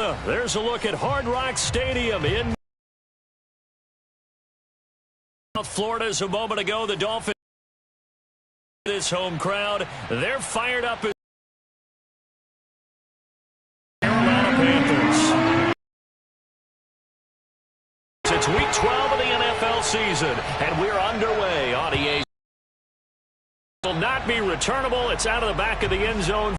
Florida. There's a look at Hard Rock Stadium in South Florida. As a moment ago, the Dolphins, this home crowd, they're fired up as Carolina Panthers. It's week 12 of the NFL season, and we're underway on EA. Will not be returnable. It's out of the back of the end zone.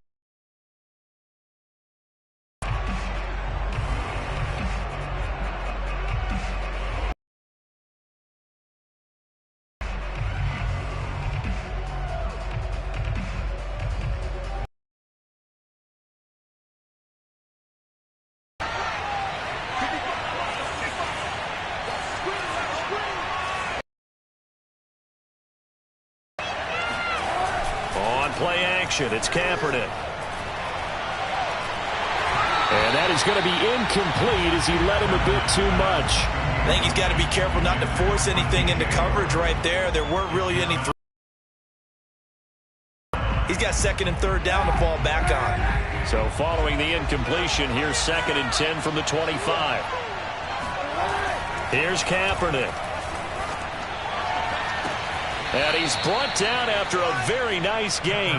Play action. It's Kaepernick. And that is going to be incomplete as he led him a bit too much. I think he's got to be careful not to force anything into coverage right there. There weren't really any. He's got second and third down to fall back on. So following the incompletion, here's 2nd and 10 from the 25. Here's Kaepernick. And he's brought down after a very nice gain.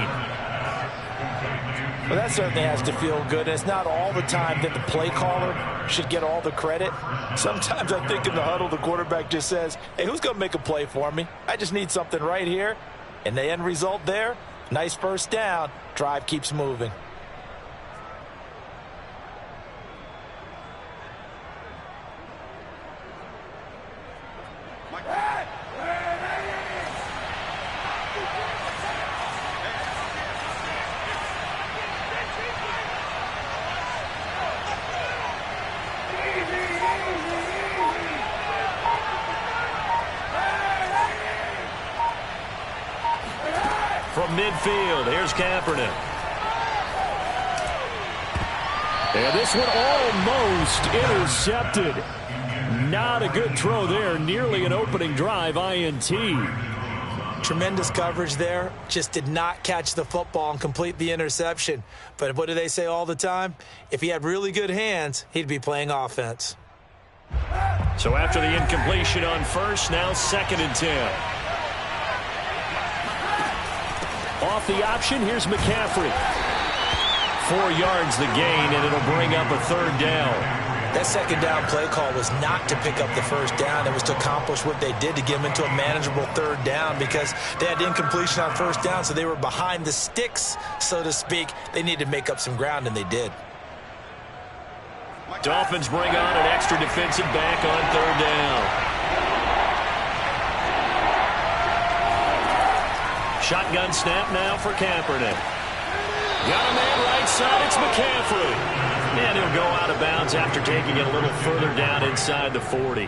Well, that certainly has to feel good. It's not all the time that the play caller should get all the credit. Sometimes I think in the huddle, the quarterback just says, hey, who's going to make a play for me? I just need something right here. And the end result there, nice first down. Drive keeps moving. From midfield, here's Kaepernick. And this one almost intercepted. Not a good throw there. Nearly an opening drive, INT. Tremendous coverage there. Just did not catch the football and complete the interception. But what do they say all the time? If he had really good hands, he'd be playing offense. So after the incompletion on first, now 2nd and 10. Off the option, here's McCaffrey. 4 yards the gain, and it'll bring up a 3rd down. That 2nd down play call was not to pick up the 1st down. It was to accomplish what they did to get them into a manageable 3rd down because they had incompletion on 1st down, so they were behind the sticks, so to speak. They needed to make up some ground, and they did. Dolphins bring on an extra defensive back on 3rd down. Shotgun snap now for Kaepernick. Got a man right side. It's McCaffrey. And he'll go out of bounds after taking it a little further down inside the 40.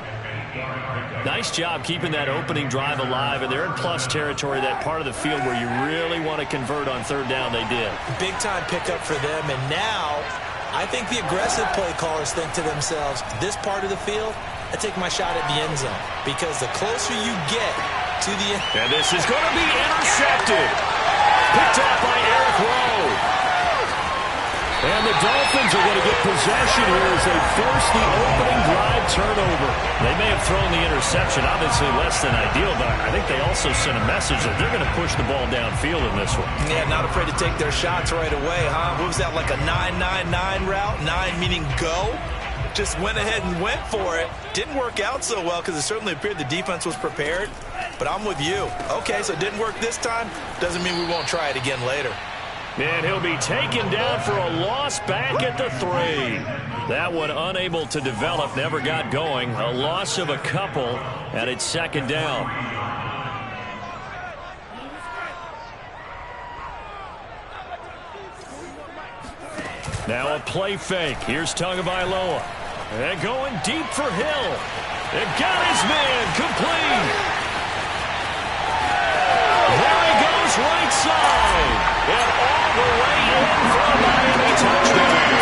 Nice job keeping that opening drive alive. And they're in plus territory, that part of the field where you really want to convert on 3rd down. They did. Big time pickup for them. And now I think the aggressive play callers think to themselves, this part of the field, I take my shot at the end zone. Because the closer you get to the end. And this is going to be intercepted. Picked off by Eric Rowe. And the Dolphins are going to get possession here as they force the opening drive turnover. They may have thrown the interception, obviously less than ideal, but I think they also sent a message that they're going to push the ball downfield in this one. Yeah, not afraid to take their shots right away, huh? What was that, like a 9-9-9 route? 9 meaning go? Just went ahead and went for it. Didn't work out so well because it certainly appeared the defense was prepared. But I'm with you. Okay, so it didn't work this time. Doesn't mean we won't try it again later. And he'll be taken down for a loss back at the 3. That one unable to develop, never got going. A loss of a couple, and it's 2nd down. Now a play fake. Here's Tagovailoa. And going deep for Hill. And got his man complete. There he goes, right side. And all the way in for a Miami touchdown.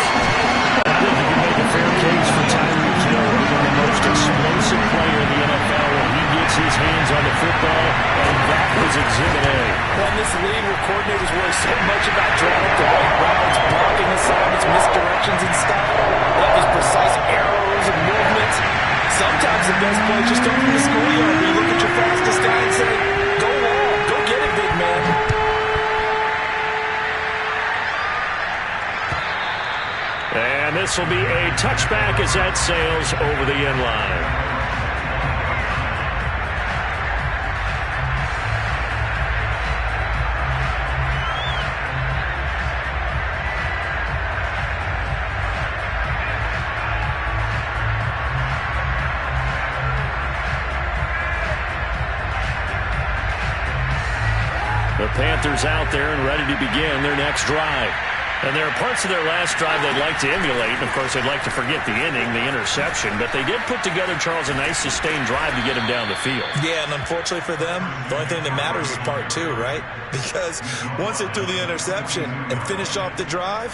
I think you can make a fair case for Tyreek Hill being the most explosive player in the NFL when he gets his hands on the football, and that was Exhibit A. Well, in this league where coordinators worry so much about drawing the right routes, blocking assignments, misdirections and stuff, they have the best plays just come from the schoolyard where you look at your fastest guy and say, go long, go get it, big man. And this will be a touchback as that sails over the end line. The Panthers out there and ready to begin their next drive. And there are parts of their last drive they'd like to emulate. And, of course, they'd like to forget the inning, the interception. But they did put together, Charles, a nice sustained drive to get him down the field. Yeah, and unfortunately for them, the only thing that matters is part two, right? Because once they threw the interception and finished off the drive,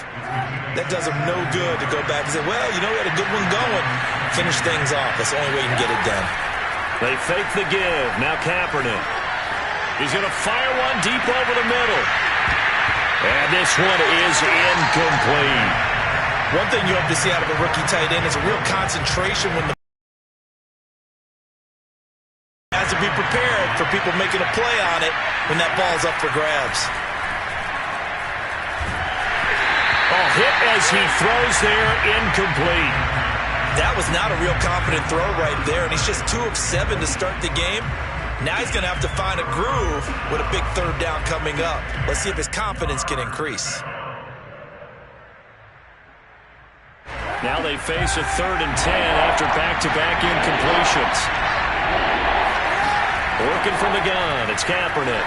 that does them no good to go back and say, well, you know, we had a good one going. Finish things off. That's the only way you can get it done. They fake the give. Now Kaepernick. He's going to fire one deep over the middle. And this one is incomplete. One thing you hope to see out of a rookie tight end is a real concentration when the has to be prepared for people making a play on it when that ball's up for grabs. Oh, hit as he throws there, incomplete. That was not a real confident throw right there, and he's just 2 of 7 to start the game. Now he's going to have to find a groove with a big third down coming up. Let's see if his confidence can increase. Now they face a 3rd and 10 after back-to-back incompletions. Working from the gun, it's Kaepernick.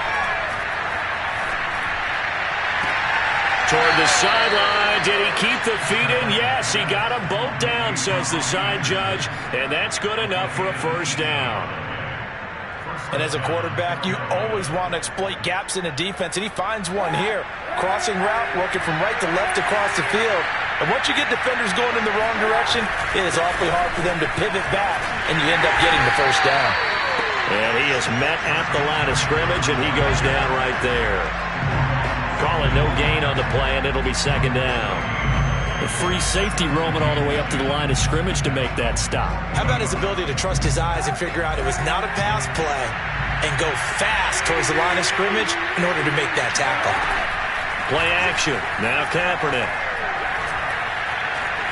Toward the sideline, did he keep the feet in? Yes, he got them both down, says the side judge, and that's good enough for a first down. And as a quarterback, you always want to exploit gaps in a defense, and he finds one here. Crossing route, working from right to left across the field. And once you get defenders going in the wrong direction, it is awfully hard for them to pivot back, and you end up getting the first down. And he is met at the line of scrimmage, and he goes down right there. Calling no gain on the play, and it'll be 2nd down. The free safety roaming all the way up to the line of scrimmage to make that stop. How about his ability to trust his eyes and figure out it was not a pass play and go fast towards the line of scrimmage in order to make that tackle. Play action. Now Kaepernick.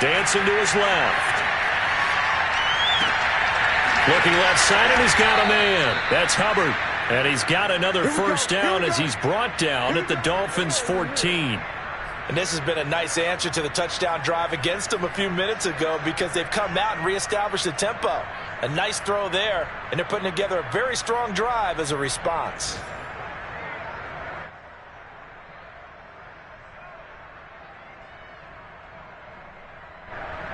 Dancing to his left. Looking left side, and he's got a man. That's Hubbard. And he's got another first down as he's brought down at the Dolphins' 14. And this has been a nice answer to the touchdown drive against them a few minutes ago because they've come out and reestablished the tempo. A nice throw there, and they're putting together a very strong drive as a response.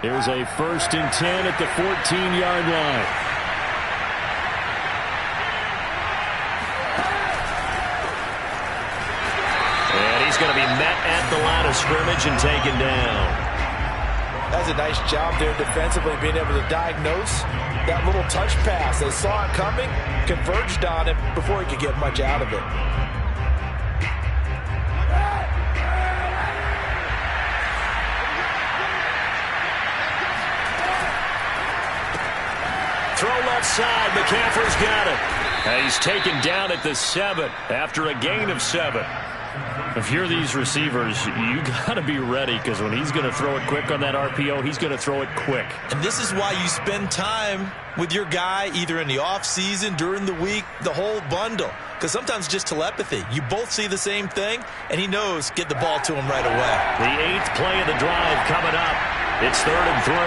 Here's a 1st and 10 at the 14-yard line. He's going to be met at the line of scrimmage and taken down. That's a nice job there defensively, being able to diagnose that little touch pass. They saw it coming, converged on it before he could get much out of it. Throw left side. McCaffrey's got it. And he's taken down at the 7 after a gain of 7. If you're these receivers, you got to be ready because when he's going to throw it quick on that RPO, he's going to throw it quick. And this is why you spend time with your guy either in the offseason, during the week, the whole bundle. Because sometimes just telepathy. You both see the same thing, and he knows get the ball to him right away. The 8th play of the drive coming up. It's 3rd and 3.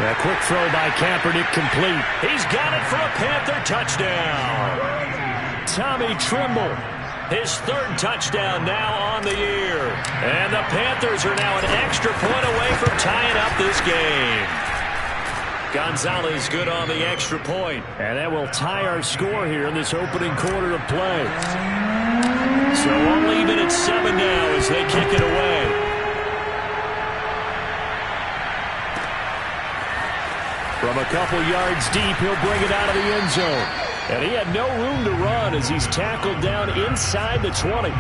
A quick throw by Kaepernick complete. He's got it for a Panther touchdown. Tommy Trimble, his 3rd touchdown now on the year. And the Panthers are now an extra point away from tying up this game. Gonzalez good on the extra point. And that will tie our score here in this opening quarter of play. So we'll leave it at 7 now as they kick it away. From a couple yards deep, he'll bring it out of the end zone. And he had no room to run as he's tackled down inside the 20.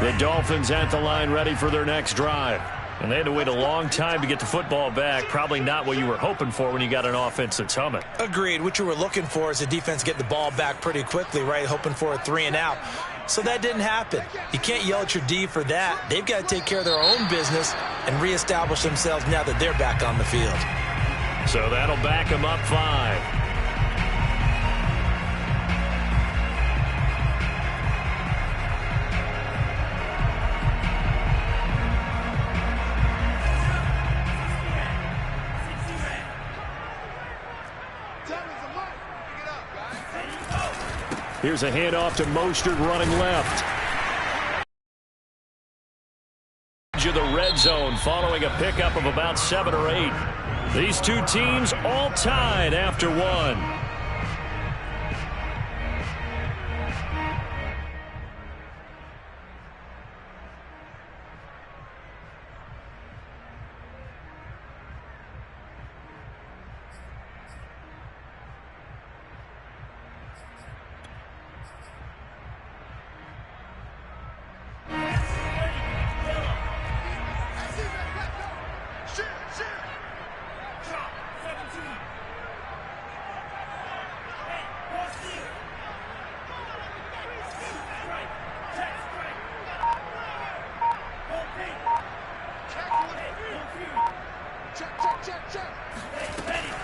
The Dolphins at the line ready for their next drive. And they had to wait a long time to get the football back. Probably not what you were hoping for when you got an offense that's humming. Agreed. What you were looking for is the defense get the ball back pretty quickly, right? Hoping for a 3-and-out. So that didn't happen. You can't yell at your D for that. They've got to take care of their own business and reestablish themselves now that they're back on the field. So that'll back them up 5. Here's a handoff to Mostert running left. To the red zone following a pickup of about 7 or 8. These two teams all tied after 1.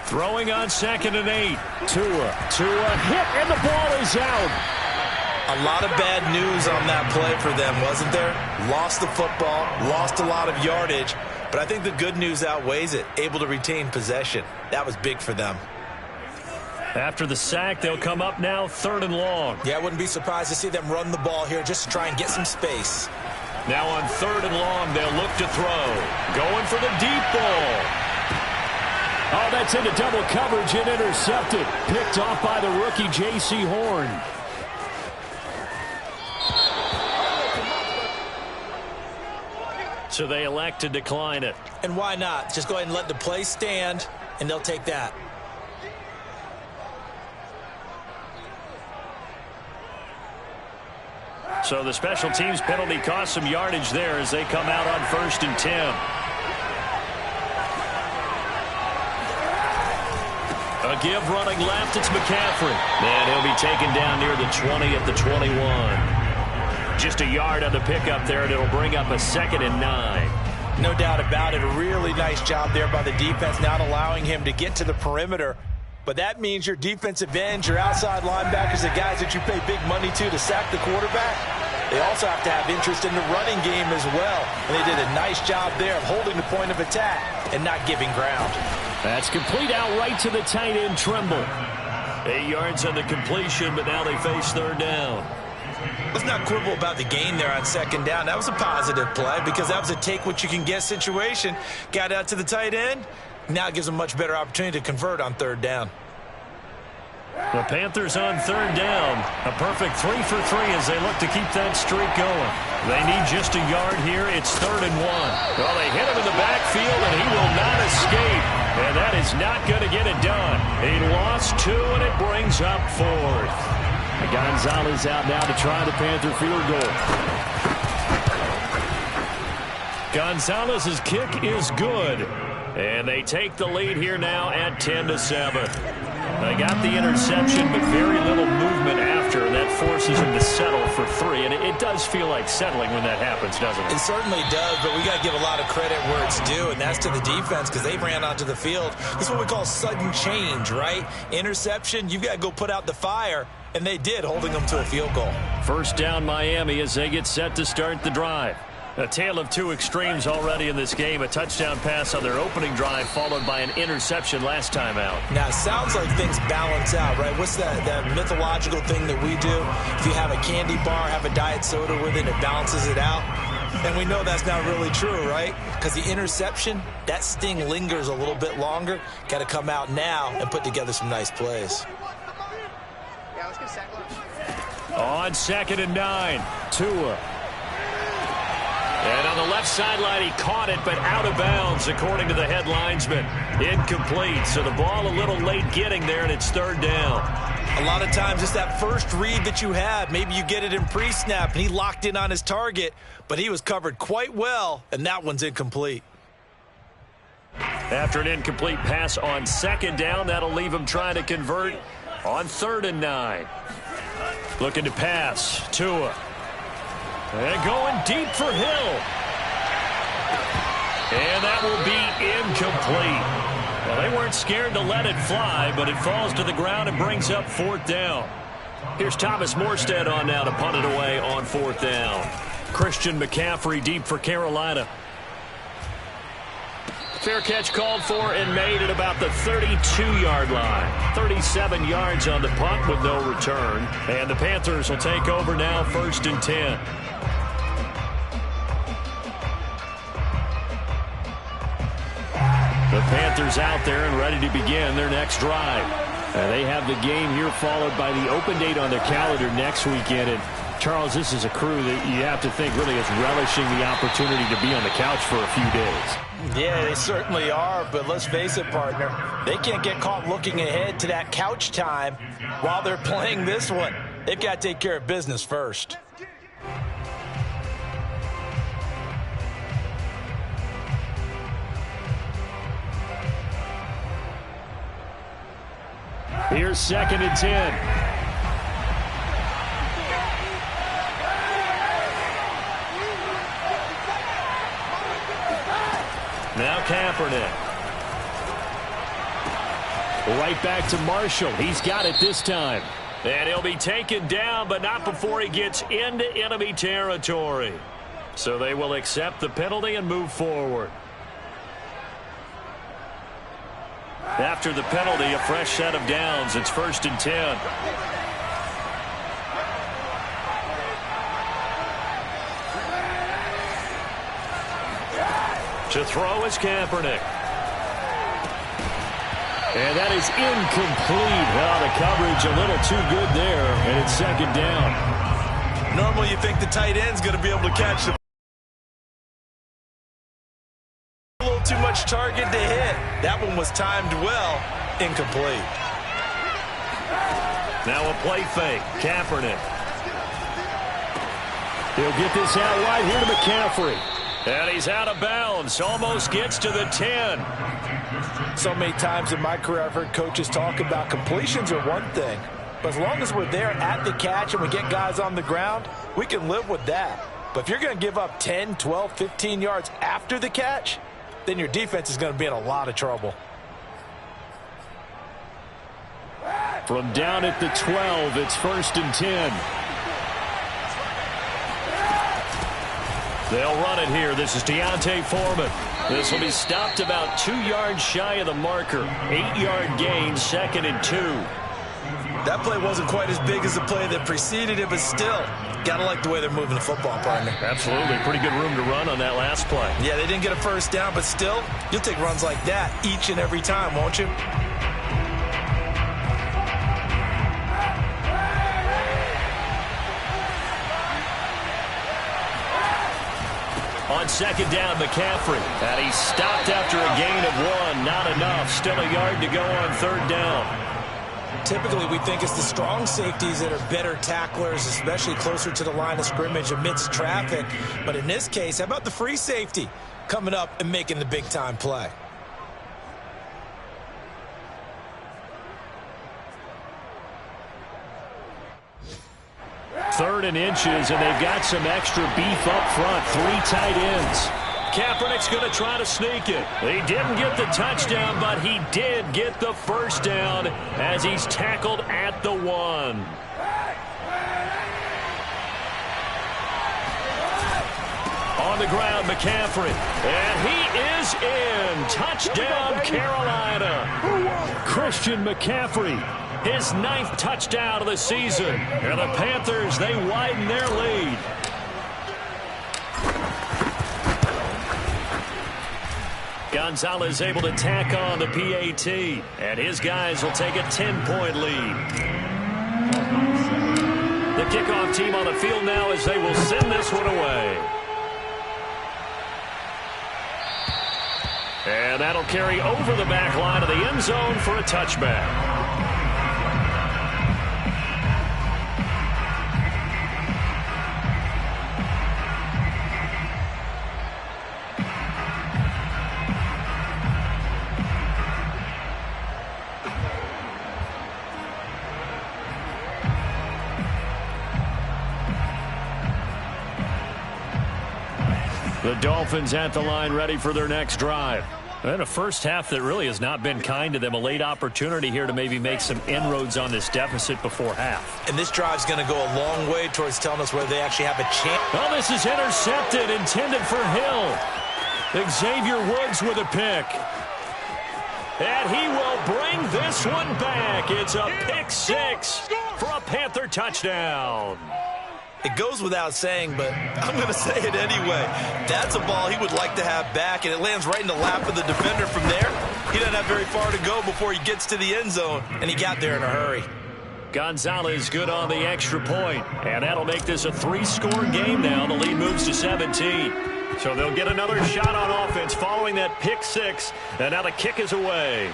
Throwing on 2nd and 8. Tua hit, and the ball is out. A lot of bad news on that play for them, wasn't there? Lost the football, lost a lot of yardage, but I think the good news outweighs it. Able to retain possession. That was big for them. After the sack, they'll come up now 3rd and long. Yeah, I wouldn't be surprised to see them run the ball here just to try and get some space. Now on 3rd and long, they'll look to throw. Going for the deep ball. Oh, that's into double coverage and intercepted. Picked off by the rookie, J.C. Horn. So they elect to decline it. And why not? Just go ahead and let the play stand, and they'll take that. So the special teams penalty cost some yardage there as they come out on 1st and 10. A give running left, it's McCaffrey. And he'll be taken down near the 20 at the 21. Just a yard on the pickup there, and it'll bring up a 2nd and 9. No doubt about it. A really nice job there by the defense, not allowing him to get to the perimeter. But that means your defensive ends, your outside linebackers, the guys that you pay big money to sack the quarterback, they also have to have interest in the running game as well. And they did a nice job there of holding the point of attack and not giving ground. That's complete out right to the tight end, Trimble. 8 yards on the completion, but now they face 3rd down. Let's not quibble about the gain there on 2nd down. That was a positive play because that was a take-what-you-can-get situation. Got out to the tight end. Now it gives them a much better opportunity to convert on 3rd down. The Panthers on 3rd down. A perfect 3 for 3 as they look to keep that streak going. They need just a yard here. It's 3rd and 1. Well, they hit him in the backfield, and he will not escape. And that is not going to get it done. He lost 2, and it brings up 4th. Gonzalez out now to try the Panther field goal. Gonzalez's kick is good. And they take the lead here now at 10-7. They got the interception, but very little movement after, and that forces them to settle for 3. And it does feel like settling when that happens, doesn't it? It certainly does, but we got to give a lot of credit where it's due, and that's to the defense because they ran onto the field. This is what we call sudden change, right? Interception, you've got to go put out the fire, and they did, holding them to a field goal. 1st down Miami as they get set to start the drive. A tale of 2 extremes already in this game. A touchdown pass on their opening drive followed by an interception last time out. Now, it sounds like things balance out, right? What's that mythological thing that we do? If you have a candy bar, have a diet soda with it, it balances it out. And we know that's not really true, right? Because the interception, that sting lingers a little bit longer. Got to come out now and put together some nice plays. Yeah, let's get sack lunch. On 2nd and 9, Tua. And on the left sideline, he caught it, but out of bounds, according to the head linesman. Incomplete, so the ball a little late getting there, and it's third down. A lot of times it's that first read that you have. Maybe you get it in pre-snap, and he locked in on his target, but he was covered quite well, and that one's incomplete. After an incomplete pass on second down, that'll leave him trying to convert on 3rd and 9. Looking to pass. Tua. And going deep for Hill. And that will be incomplete. Well, they weren't scared to let it fly, but it falls to the ground and brings up 4th down. Here's Thomas Morstead on now to punt it away on 4th down. Christian McCaffrey deep for Carolina. Fair catch called for and made at about the 32-yard line. 37 yards on the punt with no return. And the Panthers will take over now, 1st and 10. The Panthers out there and ready to begin their next drive. They have the game here followed by the open date on their calendar next weekend. And Charles, this is a crew that you have to think really is relishing the opportunity to be on the couch for a few days. Yeah, they certainly are, but let's face it, partner. They can't get caught looking ahead to that couch time while they're playing this one. They've got to take care of business first. Here's 2nd and 10. Now Kaepernick. Right back to Marshall. He's got it this time. And he'll be taken down, but not before he gets into enemy territory. So they will accept the penalty and move forward. After the penalty, a fresh set of downs. It's 1st and 10. To throw is Kaepernick. And that is incomplete. Well, the coverage a little too good there, and it's 2nd down. Normally you think the tight end's going to be able to catch the a little too much target to hit. That one was timed well. Incomplete. Now a play fake. Kaepernick. He'll get this out wide here to McCaffrey. And he's out of bounds. Almost gets to the 10. So many times in my career I've heard coaches talk about completions are one thing. But as long as we're there at the catch and we get guys on the ground, we can live with that. But if you're going to give up 10, 12, 15 yards after the catch, then your defense is going to be in a lot of trouble. From down at the 12, it's 1st and 10. They'll run it here. This is Deontay Foreman. This will be stopped about 2 yards shy of the marker. 8-yard gain, 2nd and 2. That play wasn't quite as big as the play that preceded it, but still, gotta like the way they're moving the football, partner. Absolutely. Pretty good room to run on that last play. Yeah, they didn't get a first down, but still, you'll take runs like that each and every time, won't you? On 2nd down, McCaffrey. And he's stopped after a gain of 1. Not enough. Still a yard to go on 3rd down. Typically, we think it's the strong safeties that are better tacklers, especially closer to the line of scrimmage amidst traffic. But in this case, how about the free safety coming up and making the big-time play? Third and inches, and they've got some extra beef up front. 3 tight ends. Kaepernick's going to try to sneak it. He didn't get the touchdown, but he did get the first down as he's tackled at the 1. On the ground, McCaffrey. And he is in. Touchdown, Carolina. Christian McCaffrey. His 9th touchdown of the season. And the Panthers, they widen their lead. Gonzalez able to tack on the PAT. And his guys will take a 10-point lead. The kickoff team on the field now as they will send this one away. And that'll carry over the back line of the end zone for a touchback. The Dolphins at the line ready for their next drive. And a first half that really has not been kind to them. A late opportunity here to maybe make some inroads on this deficit before half. And this drive's going to go a long way towards telling us whether they actually have a chance. Oh, this is intercepted, intended for Hill. Xavier Woods with a pick. And he will bring this one back. It's a pick six for a Panther touchdown. It goes without saying, but I'm going to say it anyway. That's a ball he would like to have back, and it lands right in the lap of the defender from there. He doesn't have very far to go before he gets to the end zone, and he got there in a hurry. Gonzalez good on the extra point, and that'll make this a 3-score game now. The lead moves to 17. So they'll get another shot on offense following that pick six, and now the kick is away.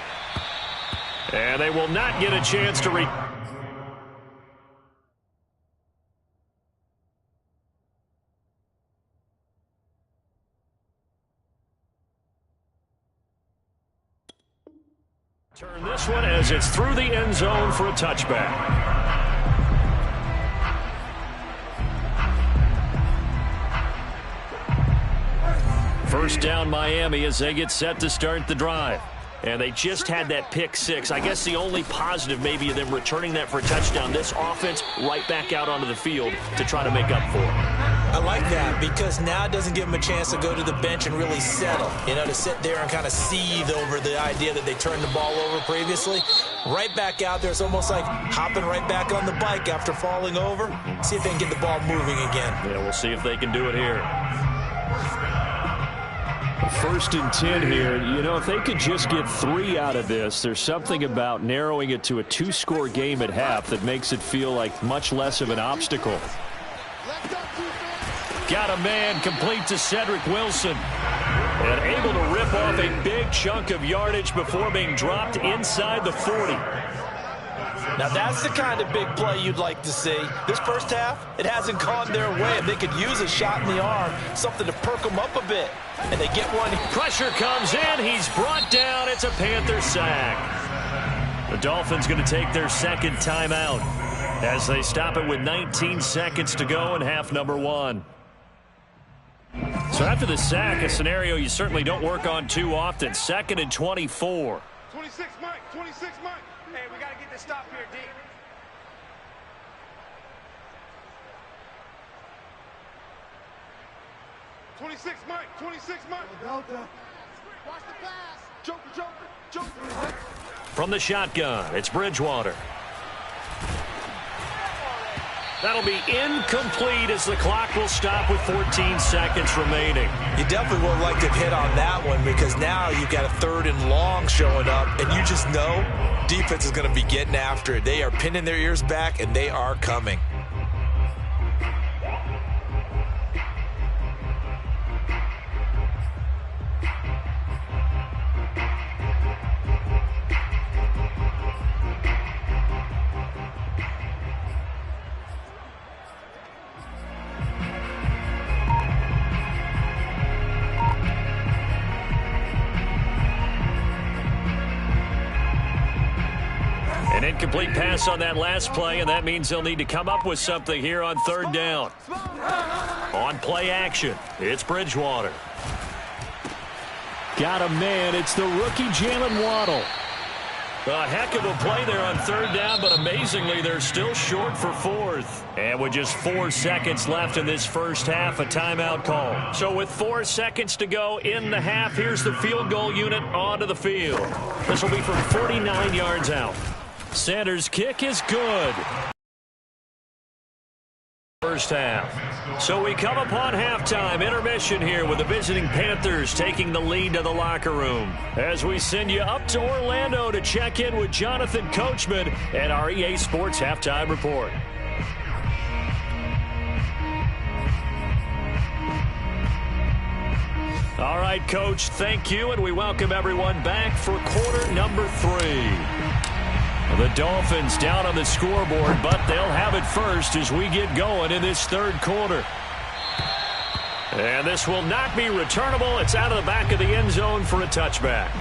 And they will not get a chance to turn this one as it's through the end zone for a touchback. First down Miami as they get set to start the drive. And they just had that pick six. I guess the only positive maybe of them returning that for a touchdown. This offense right back out onto the field to try to make up for it. I like that because now it doesn't give them a chance to go to the bench and really settle. You know, to sit there and kind of seethe over the idea that they turned the ball over previously. Right back out there. It's almost like hopping right back on the bike after falling over. See if they can get the ball moving again. Yeah, we'll see if they can do it here. 1st and 10 here. You know, if they could just get 3 out of this, there's something about narrowing it to a 2-score game at half that makes it feel like much less of an obstacle. Got a man complete to Cedric Wilson. And able to rip off a big chunk of yardage before being dropped inside the 40. Now that's the kind of big play you'd like to see. This first half, it hasn't gone their way. If they could use a shot in the arm, something to perk them up a bit, and they get one. Pressure comes in. He's brought down. It's a Panther sack. The Dolphins going to take their second timeout as they stop it with 19 seconds to go in half number 1. So after the sack, a scenario you certainly don't work on too often. 2nd and 24. 26, Mike. 26, Mike. Hey, we got to get this stop here, D. Mike. 26, Mike. Watch the pass. Jump. From the shotgun, it's Bridgewater. That'll be incomplete as the clock will stop with 14 seconds remaining. You definitely would like to hit on that one because now you've got a 3rd and long showing up, and you just know defense is going to be getting after it. They are pinning their ears back, and they are coming. An incomplete pass on that last play, and that means they'll need to come up with something here on 3rd down. On play action, it's Bridgewater. Got a man. It's the rookie Jalen Waddle. A heck of a play there on 3rd down, but amazingly, they're still short for 4th. And with just 4 seconds left in this first half, a timeout call. So with 4 seconds to go in the half, here's the field goal unit onto the field. This will be from 49 yards out. Sanders' kick is good. First half. So we come upon halftime intermission here with the visiting Panthers taking the lead to the locker room. As we send you up to Orlando to check in with Jonathan Coachman and our EA Sports Halftime Report. All right, Coach, thank you, and we welcome everyone back for quarter number 3. The Dolphins down on the scoreboard, but they'll have it first as we get going in this third quarter. And this will not be returnable. It's out of the back of the end zone for a touchback.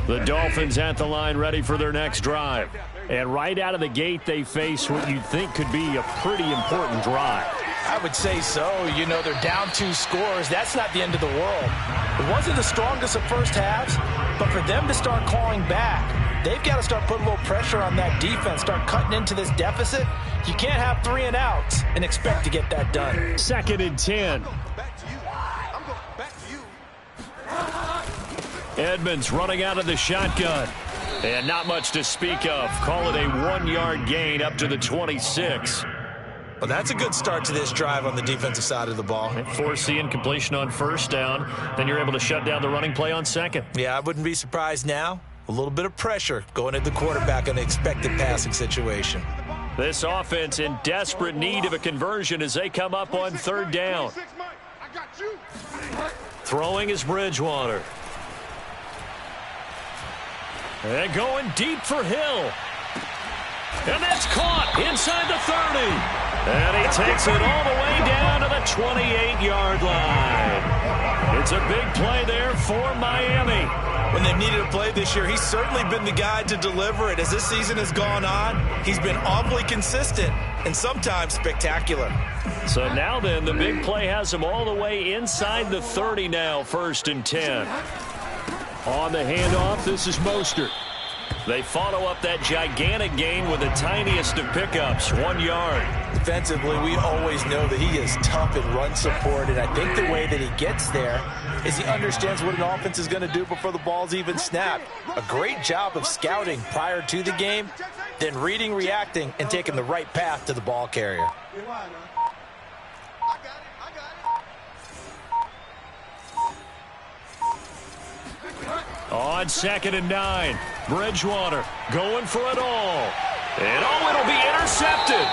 The Dolphins at the line ready for their next drive. And right out of the gate, they face what you'd think could be a pretty important drive. I would say so. You know, they're down 2 scores. That's not the end of the world. It wasn't the strongest of first halves, but for them to start clawing back, they've got to start putting a little pressure on that defense, start cutting into this deficit. You can't have 3 and outs and expect to get that done. 2nd and 10. Edmonds running out of the shotgun. And not much to speak of. Call it a 1-yard gain up to the 26. Well, that's a good start to this drive on the defensive side of the ball. Force the incompletion on first down. Then you're able to shut down the running play on second. Yeah, I wouldn't be surprised now. A little bit of pressure going at the quarterback in an expected passing situation. This offense in desperate need of a conversion as they come up on 3rd down. Throwing is Bridgewater. And going deep for Hill. And that's caught inside the 30. And he takes it all the way down to the 28-yard line. It's a big play there for Miami. When they've needed a play this year, he's certainly been the guy to deliver it. As this season has gone on, he's been awfully consistent and sometimes spectacular. So now then, the big play has him all the way inside the 30 now, 1st and 10. On the handoff, this is Mostert. They follow up that gigantic gain with the tiniest of pickups, 1 yard. Defensively, we always know that he is tough in run support, and I think the way that he gets there is he understands what an offense is going to do before the ball's even snapped. A great job of scouting prior to the game, then reading, reacting, and taking the right path to the ball carrier. On 2nd and 9, Bridgewater going for it all. And it'll be intercepted.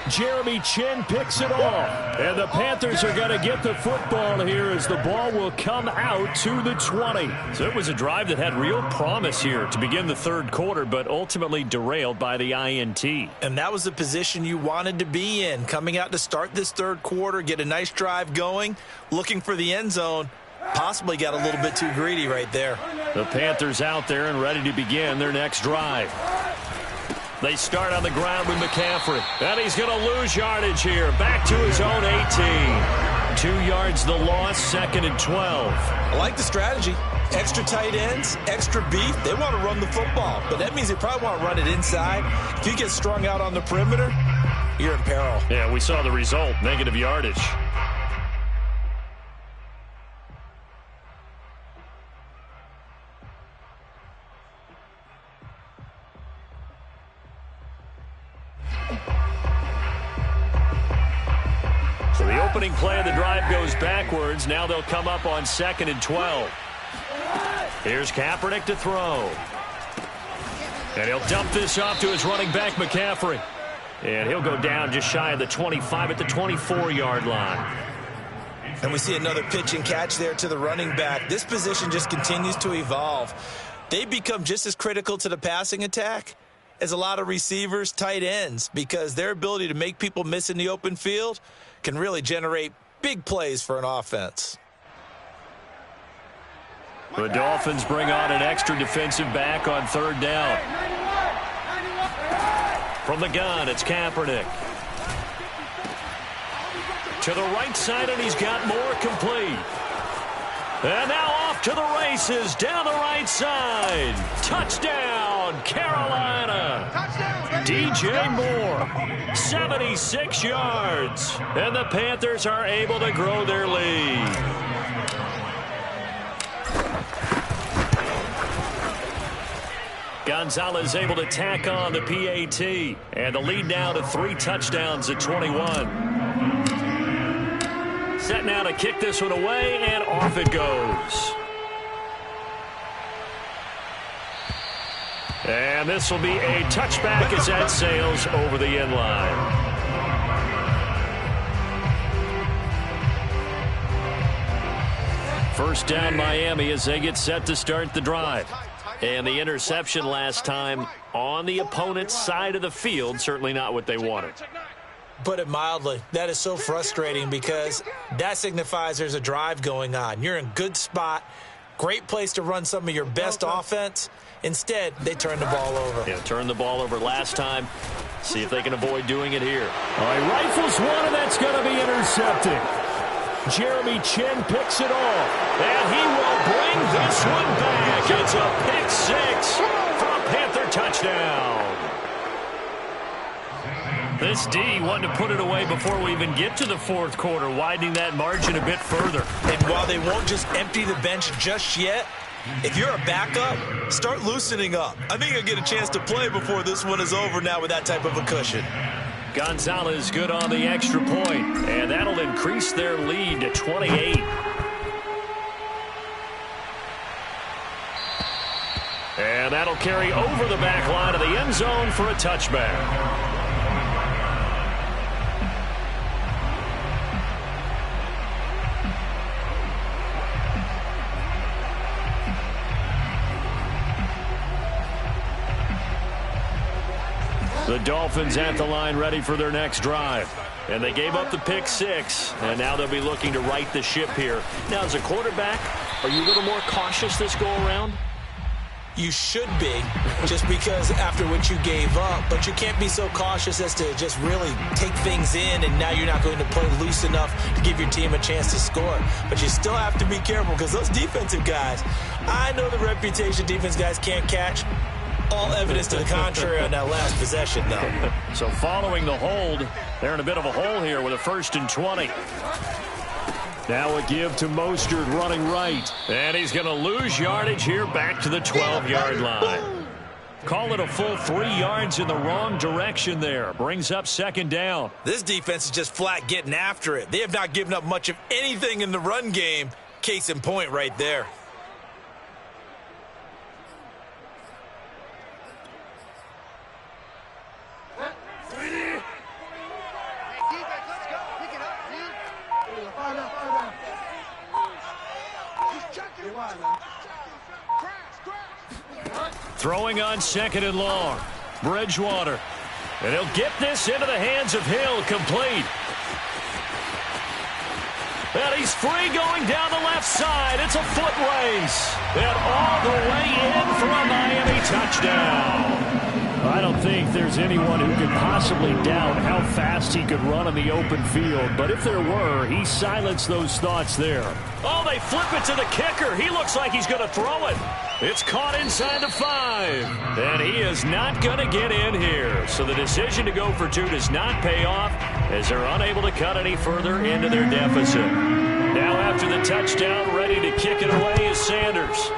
Jeremy Chin picks it off. And the Panthers are going to get the football here as the ball will come out to the 20. So it was a drive that had real promise here to begin the 3rd quarter, but ultimately derailed by the INT. And that was the position you wanted to be in, coming out to start this 3rd quarter, get a nice drive going, looking for the end zone. Possibly got a little bit too greedy right there. The Panthers out there and ready to begin their next drive. They start on the ground with McCaffrey. And he's going to lose yardage here. Back to his own 18. 2 yards the loss, 2nd and 12. I like the strategy. Extra tight ends, extra beef. They want to run the football, but that means they probably want to run it inside. If you get strung out on the perimeter, you're in peril. Yeah, we saw the result, negative yardage. So the opening play of the drive goes backwards. Now they'll come up on 2nd and 12. Here's Kaepernick to throw. And he'll dump this off to his running back, McCaffrey. And he'll go down just shy of the 25 at the 24-yard line. And we see another pitch and catch there to the running back. This position just continues to evolve. They become just as critical to the passing attack as a lot of receivers, tight ends, because their ability to make people miss in the open field can really generate big plays for an offense. The Dolphins bring on an extra defensive back on 3rd down. From the gun, it's Kaepernick. To the right side, and he's got more complete. And now off to the races, down the right side. Touchdown, Carolina. DJ Moore, 76 yards. And the Panthers are able to grow their lead. Gonzalez able to tack on the PAT. And the lead now to 3 touchdowns at 21. Set now to kick this one away, and off it goes. And this will be a touchback as that sails over the end line. First down Miami as they get set to start the drive. And the interception last time on the opponent's side of the field, certainly not what they wanted. Put it mildly, that is so frustrating because that signifies there's a drive going on. You're in a good spot, great place to run some of your best offense. Instead, they turn the ball over. Yeah, turned the ball over last time. See if they can avoid doing it here. All right, rifles one, and that's going to be intercepted. Jeremy Chin picks it off, and he will bring this one back. It's a pick-6 for a Panther touchdown. This D wanted to put it away before we even get to the fourth quarter, widening that margin a bit further. And while they won't just empty the bench just yet, if you're a backup, start loosening up. I think you'll get a chance to play before this one is over now with that type of a cushion. Gonzalez good on the extra point, and that'll increase their lead to 28. And that'll carry over the back line of the end zone for a touchback. The Dolphins at the line ready for their next drive. And they gave up the pick-6, and now they'll be looking to right the ship here. Now, as a quarterback, are you a little more cautious this go-around? You should be, just because after what you gave up, but you can't be so cautious as to just really take things in, and now you're not going to play loose enough to give your team a chance to score. But you still have to be careful because those defensive guys, I know the reputation defense guys can't catch. All evidence to the contrary on that last possession, though. So following the hold, they're in a bit of a hole here with a 1st and 20. Now a give to Mostert running right. And he's going to lose yardage here back to the 12-yard line. Call it a full 3 yards in the wrong direction there. Brings up 2nd down. This defense is just flat getting after it. They have not given up much of anything in the run game. Case in point right there. Throwing on 2nd and long. Bridgewater. And he'll get this into the hands of Hill, complete. And he's free going down the left side. It's a foot race. And all the way in for a Miami touchdown. I don't think there's anyone who could possibly doubt how fast he could run on the open field. But if there were, he silenced those thoughts there. Oh, they flip it to the kicker. He looks like he's going to throw it. It's caught inside the 5. And he is not going to get in here. So the decision to go for 2 does not pay off as they're unable to cut any further into their deficit. Now after the touchdown, ready to kick it away is Sanders.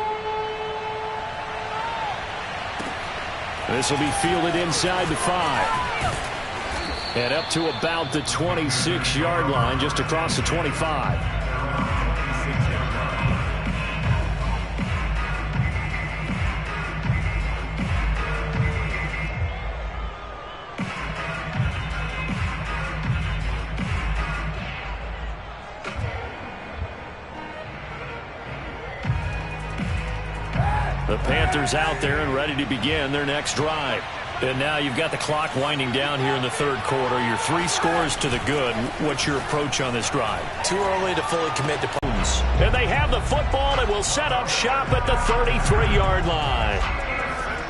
This will be fielded inside the 5. And up to about the 26-yard line, just across the 25. The Panthers out there and ready to begin their next drive. And now you've got the clock winding down here in the 3rd quarter. Your 3 scores to the good. What's your approach on this drive? Too early to fully commit to points. And they have the football and will set up shop at the 33-yard line.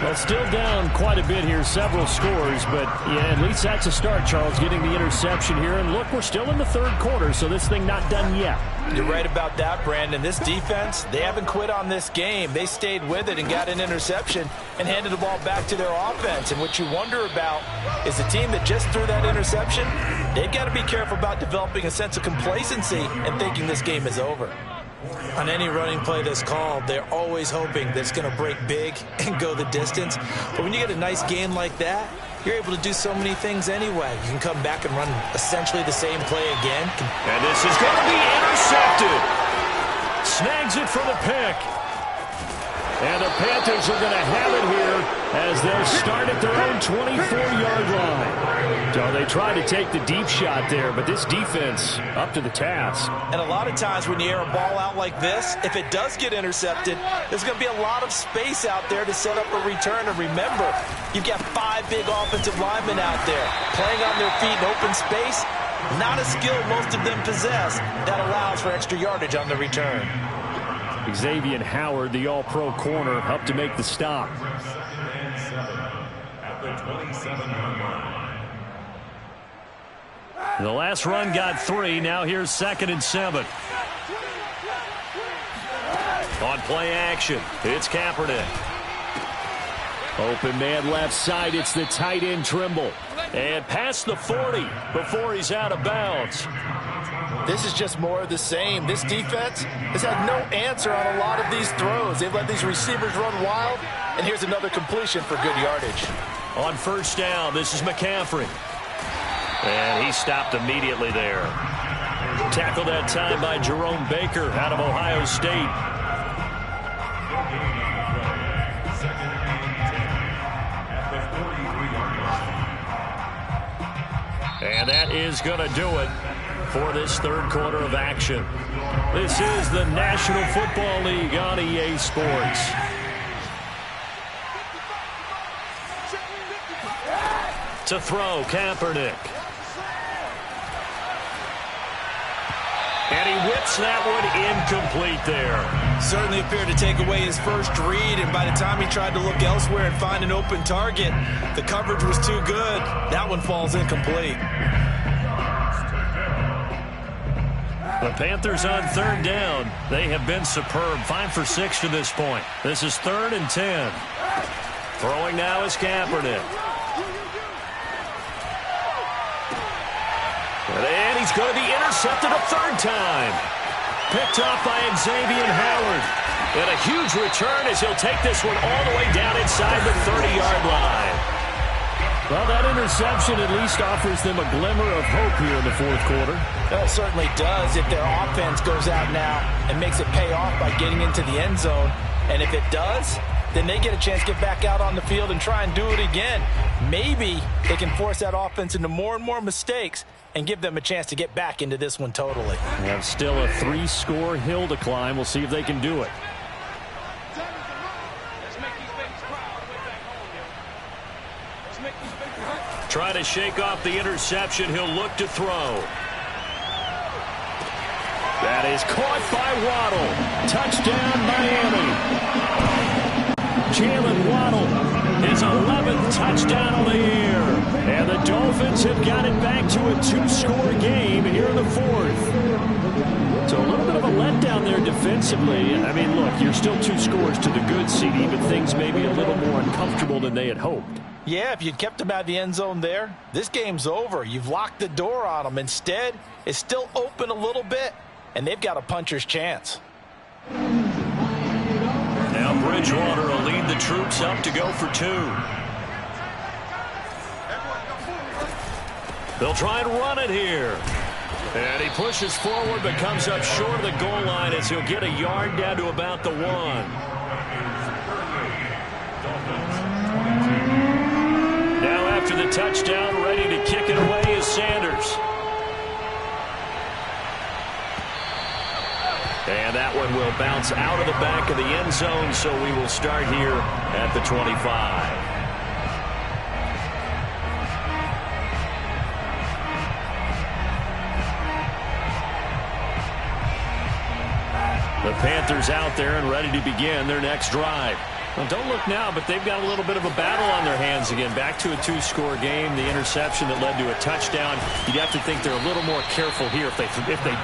Well, still down quite a bit here, several scores, but yeah, at least that's a start, Charles, getting the interception here. And look, we're still in the 3rd quarter, so this thing not done yet. You're right about that, Brandon. This defense, they haven't quit on this game. They stayed with it and got an interception and handed the ball back to their offense. And what you wonder about is the team that just threw that interception, they've got to be careful about developing a sense of complacency and thinking this game is over. On any running play that's called, they're always hoping that it's going to break big and go the distance. But when you get a nice game like that, you're able to do so many things anyway. You can come back and run essentially the same play again. And this is going to be intercepted. Snags it for the pick. And the Panthers are going to have it here as they'll start at their own 24-yard line. So they tried to take the deep shot there, but this defense up to the task. And a lot of times when you air a ball out like this, if it does get intercepted, there's going to be a lot of space out there to set up a return. And remember, you've got 5 big offensive linemen out there playing on their feet in open space. Not a skill most of them possess that allows for extra yardage on the return. Xavier Howard, the all-pro corner, helped to make the stop. The last run got 3. Now here's 2nd and 7. On play action, it's Kaepernick. Open man left side. It's the tight end Trimble. And past the 40 before he's out of bounds. This is just more of the same. This defense has had no answer on a lot of these throws. They've let these receivers run wild. And here's another completion for good yardage. On first down, this is McCaffrey. And he stopped immediately there. Tackled that time by Jerome Baker out of Ohio State. And that is going to do it for this third quarter of action. This is the National Football League on EA Sports. To throw, Kaepernick. And he whips that one incomplete there. Certainly appeared to take away his first read, and by the time he tried to look elsewhere and find an open target, the coverage was too good. That one falls incomplete. The Panthers on third down. They have been superb. 5 for 6 to this point. This is 3rd and 10. Throwing now is Kaepernick. And he's going to be intercepted a 3rd time. Picked off by Xavier Howard. And a huge return as he'll take this one all the way down inside the 30-yard line. Well, that interception at least offers them a glimmer of hope here in the fourth quarter. Well, it certainly does if their offense goes out now and makes it pay off by getting into the end zone. And if it does, then they get a chance to get back out on the field and try and do it again. Maybe they can force that offense into more and more mistakes and give them a chance to get back into this one totally. They have still a 3-score hill to climb. We'll see if they can do it. Try to shake off the interception. He'll look to throw. That is caught by Waddle. Touchdown, Miami. Jalen Waddle, his 11th touchdown of the year. And the Dolphins have got it back to a 2-score game here in the fourth. So a little bit of a letdown there defensively. I mean, look, you're still 2 scores to the good, CD, but things may be a little more uncomfortable than they had hoped. Yeah, if you'd kept them out of the end zone there, this game's over. You've locked the door on them. Instead, it's still open a little bit, and they've got a puncher's chance. Now Bridgewater will lead the troops up to go for 2. They'll try and run it here. And he pushes forward but comes up short of the goal line as he'll get a yard down to about the 1. Now after the touchdown, ready to kick it away is Sanders. And that one will bounce out of the back of the end zone, so we will start here at the 25. The Panthers out there and ready to begin their next drive. Well, don't look now, but they've got a little bit of a battle on their hands again. Back to a 2-score game. The interception that led to a touchdown. You'd have to think they're a little more careful here if they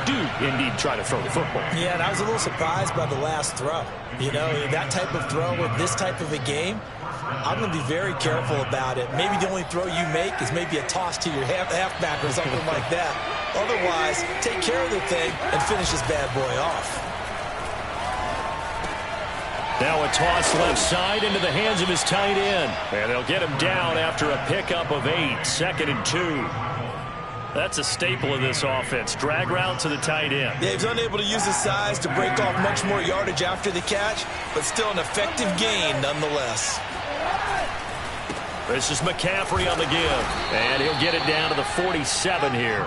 do indeed try to throw the football. Yeah, and I was a little surprised by the last throw. You know, that type of throw with this type of a game, I'm going to be very careful about it. Maybe the only throw you make is maybe a toss to your halfback or something like that. Otherwise, take care of the thing and finish this bad boy off. Now a toss left side into the hands of his tight end. And they'll get him down after a pickup of 8. 2nd and 2. That's a staple of this offense. Drag route to the tight end. Yeah, he's unable to use his size to break off much more yardage after the catch, but still an effective gain nonetheless. This is McCaffrey on the give, and he'll get it down to the 47 here.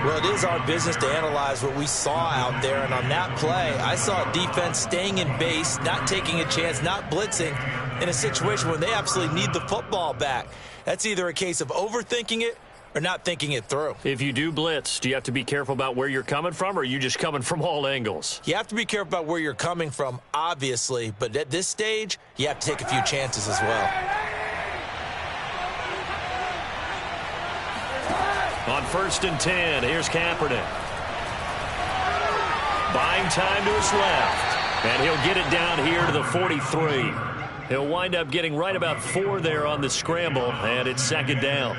Well, it is our business to analyze what we saw out there, and on that play, I saw a defense staying in base, not taking a chance, not blitzing, in a situation where they absolutely need the football back. That's either a case of overthinking it or not thinking it through. If you do blitz, do you have to be careful about where you're coming from, or are you just coming from all angles? You have to be careful about where you're coming from, obviously, but at this stage, you have to take a few chances as well. On 1st and 10, here's Kaepernick. Buying time to his left, and he'll get it down here to the 43. He'll wind up getting right about 4 there on the scramble, and it's 2nd down.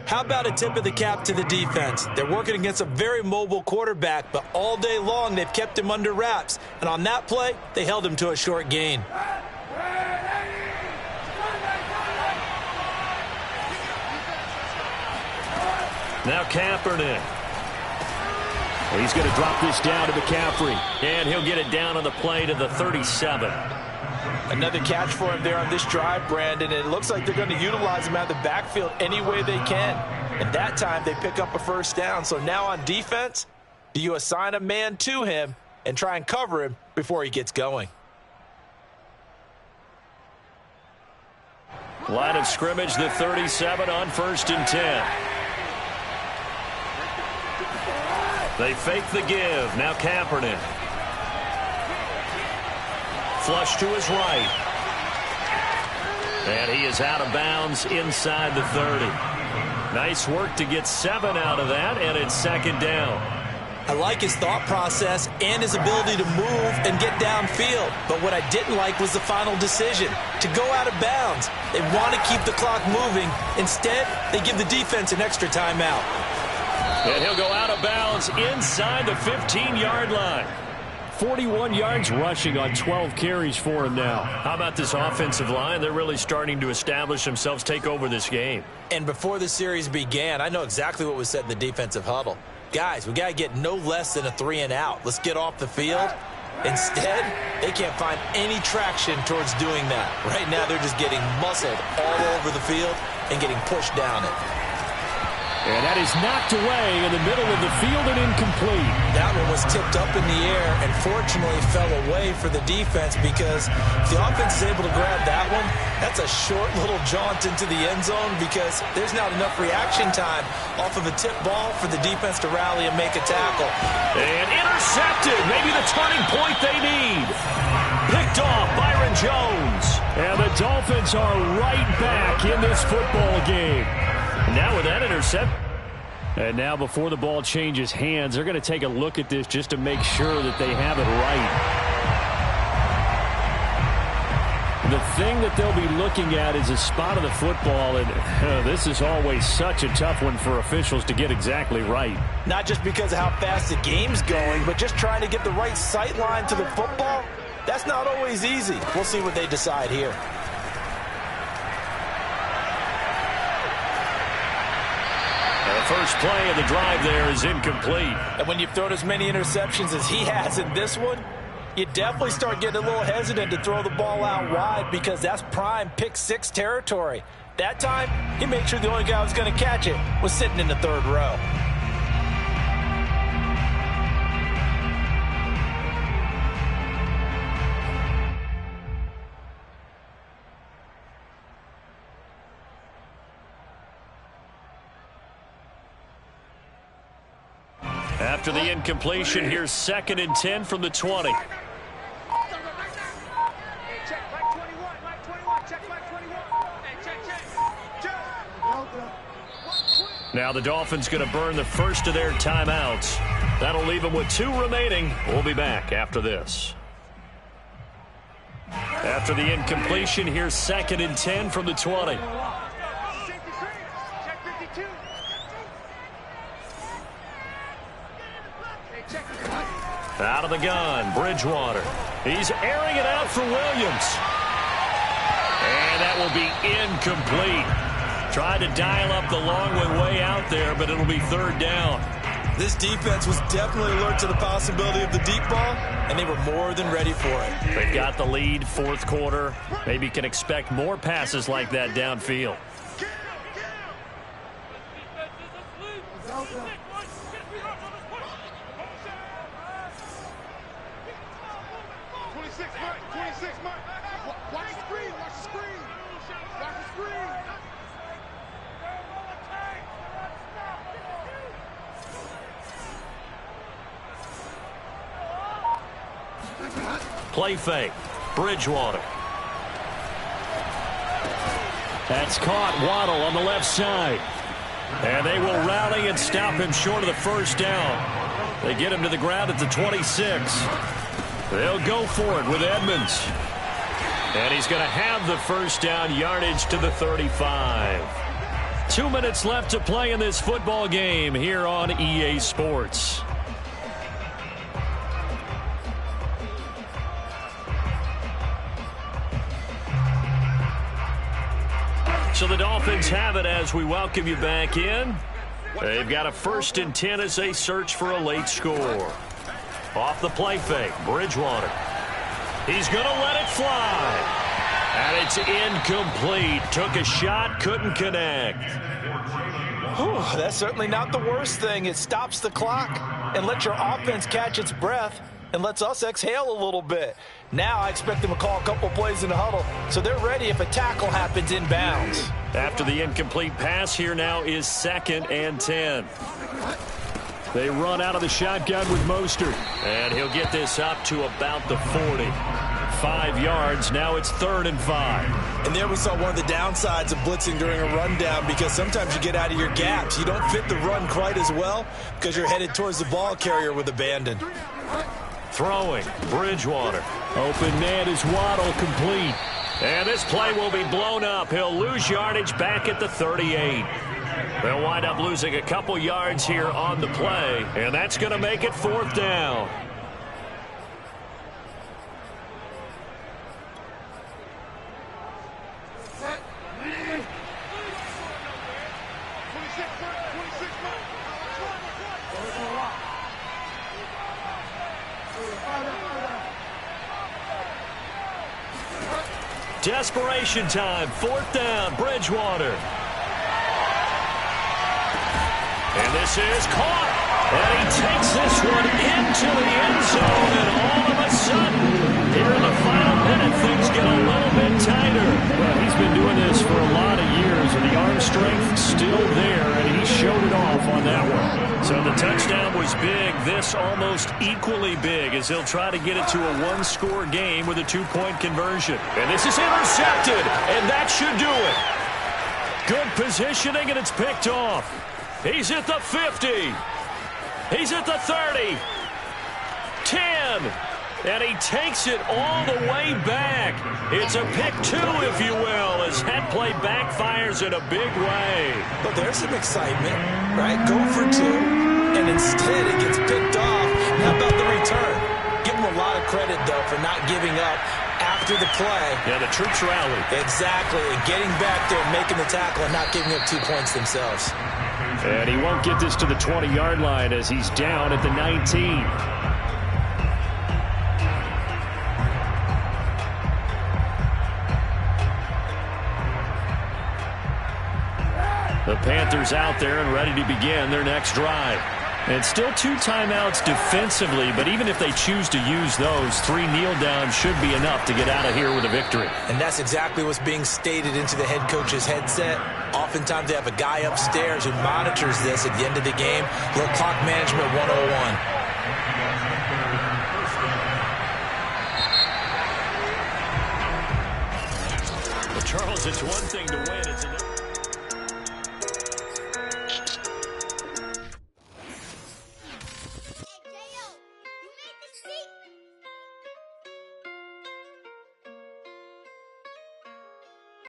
How about a tip of the cap to the defense? They're working against a very mobile quarterback, but all day long they've kept him under wraps. And on that play, they held him to a short gain. Now Kaepernick. He's going to drop this down to McCaffrey, and he'll get it down on the play to the 37. Another catch for him there on this drive, Brandon. And it looks like they're going to utilize him out of the backfield any way they can. And that time they pick up a 1st down. So now on defense, do you assign a man to him and try and cover him before he gets going? Line of scrimmage, the 37 on 1st and 10. They fake the give. Now Kaepernick. Flush to his right. And he is out of bounds inside the 30. Nice work to get 7 out of that, and it's 2nd down. I like his thought process and his ability to move and get downfield. But what I didn't like was the final decision, to go out of bounds. They want to keep the clock moving. Instead, they give the defense an extra timeout. And he'll go out of bounds inside the 15-yard line. 41 yards rushing on 12 carries for him now. How about this offensive line? They're really starting to establish themselves, take over this game. And before the series began, I know exactly what was said in the defensive huddle. Guys, we got to get no less than a 3-and-out. Let's get off the field. Instead, they can't find any traction towards doing that. Right now, they're just getting muscled all over the field and getting pushed down it. And that is knocked away in the middle of the field and incomplete. That one was tipped up in the air and fortunately fell away for the defense, because if the offense is able to grab that one, that's a short little jaunt into the end zone, because there's not enough reaction time off of a tip ball for the defense to rally and make a tackle. And intercepted. Maybe the turning point they need. Picked off Byron Jones. And the Dolphins are right back in this football game. Now with that intercept. And now before the ball changes hands, they're going to take a look at this just to make sure that they have it right. The thing that they'll be looking at is a spot of the football, and this is always such a tough one for officials to get exactly right. Not just because of how fast the game's going, but just trying to get the right sight line to the football. That's not always easy. We'll see what they decide here. The first play of the drive there is incomplete. And when you've thrown as many interceptions as he has in this one, you definitely start getting a little hesitant to throw the ball out wide, because that's prime pick-6 territory. That time, he made sure the only guy who was going to catch it was sitting in the 3rd row. After the incompletion, here's 2nd and 10 from the 20. Now the Dolphins going to burn the first of their timeouts. That'll leave them with 2 remaining. We'll be back after this. After the incompletion, here's 2nd and 10 from the 20. Out of the gun, Bridgewater. He's airing it out for Williams. And that will be incomplete. Tried to dial up the long way out there, but it'll be third down. This defense was definitely alert to the possibility of the deep ball, and they were more than ready for it. They've got the lead, fourth quarter. Maybe can expect more passes like that downfield. Play fake. Bridgewater. That's caught. Waddle on the left side. And they will rally and stop him short of the first down. They get him to the ground at the 26. They'll go for it with Edmonds. And he's going to have the first down, yardage to the 35. 2 minutes left to play in this football game here on EA Sports. So the Dolphins have it as we welcome you back in. They've got a 1st and 10 as they search for a late score. Off the play fake, Bridgewater. He's going to let it fly. And it's incomplete. Took a shot, couldn't connect. Whew, that's certainly not the worst thing. It stops the clock and lets your offense catch its breath and lets us exhale a little bit. Now I expect them to call a couple plays in the huddle, so they're ready if a tackle happens inbounds. After the incomplete pass, here now is 2nd and 10. They run out of the shotgun with Mostert. And he'll get this up to about the 40. 5 yards. Now it's 3rd and 5. And there we saw one of the downsides of blitzing during a rundown, because sometimes you get out of your gaps. You don't fit the run quite as well because you're headed towards the ball carrier with abandon. Throwing, Bridgewater. Open man is Waddle, complete. And this play will be blown up. He'll lose yardage back at the 38. They'll wind up losing a couple yards here on the play, and that's going to make it 4th down. Desperation time, 4th down, Bridgewater. And this is caught. And he takes this one into the end zone, and all of a sudden, here in the final minute, things get a little bit tighter. Well, he's been doing this for a lot of years, and the arm strength still there, and he showed it off on that one. So the touchdown was big. This almost equally big as he'll try to get it to a one-score game with a 2-point conversion. And this is intercepted, and that should do it. Good positioning, and it's picked off. He's at the 50. He's at the 30. 10. And he takes it all the way back. It's a pick 2, if you will, as that play backfires in a big way. But there's some excitement, right? Go for 2, and instead it gets picked off. How about the return? Give him a lot of credit, though, for not giving up after the play. Yeah, the troops rallied. Exactly. And getting back there and making the tackle and not giving up 2 points themselves. And he won't get this to the 20-yard line as he's down at the 19. The Panthers out there and ready to begin their next drive. And still 2 timeouts defensively, but even if they choose to use those, 3 kneel downs should be enough to get out of here with a victory. And that's exactly what's being stated into the head coach's headset. Oftentimes they have a guy upstairs who monitors this at the end of the game. Little clock management 101. Well, Charles, it's one thing to win. It's another.